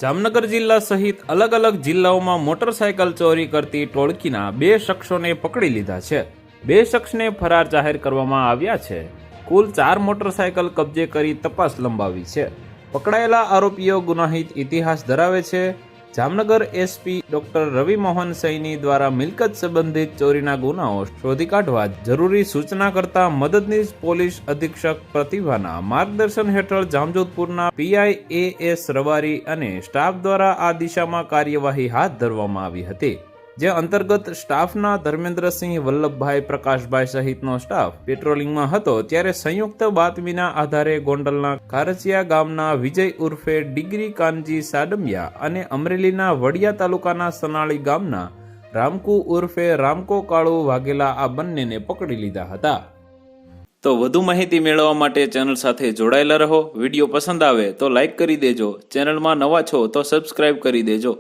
જામનગર જિલ્લા સહિત અલગ અલગ જિલ્લાઓમાં મોટરસાયકલ ચોરી કરતી ટોળકીના 2 શખ્સોને પકડી લીધા છે। 2 શખ્સને ફરાર જાહેર કરવામાં આવ્યા છે। કુલ 4 મોટરસાયકલ કબજે કરી તપાસ લંબાવી છે। પકડાયેલા આરોપીઓ ગુનાહિત ઇતિહાસ ધરાવે છે। જામનગર એસપી ડોક્ટર રવિ મોહન સૈની દ્વારા મિલકત સંબંધિત ચોરીના ગુનાઓ શોધી કાઢવા જરૂરી સૂચના કરતા મદદનીશ પોલીસ અધિક્ષક પ્રતિભાના માર્ગદર્શન હેઠળ જામજોધપુરના પીઆઈ એસ રવારી અને સ્ટાફ દ્વારા આ દિશામાં કાર્યવાહી હાથ ધરવામાં આવી હતી, જે અંતર્ગત સ્ટાફના ધર્મેન્દ્રસિંહ, વલ્લભભાઈ, પ્રકાશભાઈ સહિતનો સ્ટાફ પેટ્રોલિંગમાં હતો ત્યારે સંયુક્ત બાતમીના આધારે ગોંડલના કારચિયા ગામના વિજય ઉર્ફે ડિગ્રી કાનજી સાડમિયા અને અમરેલીના વડિયા તાલુકાના સનાળી ગામના રામકુ ઉર્ફે રામકો કાળુ વાઘેલા આ બંનેને પકડી લીધા હતા। તો વધુ માહિતી મેળવવા માટે ચેનલ સાથે જોડાયેલા રહો। વિડીયો પસંદ આવે તો લાઈક કરી દેજો, ચેનલમાં નવા છો તો સબસ્ક્રાઇબ કરી દેજો।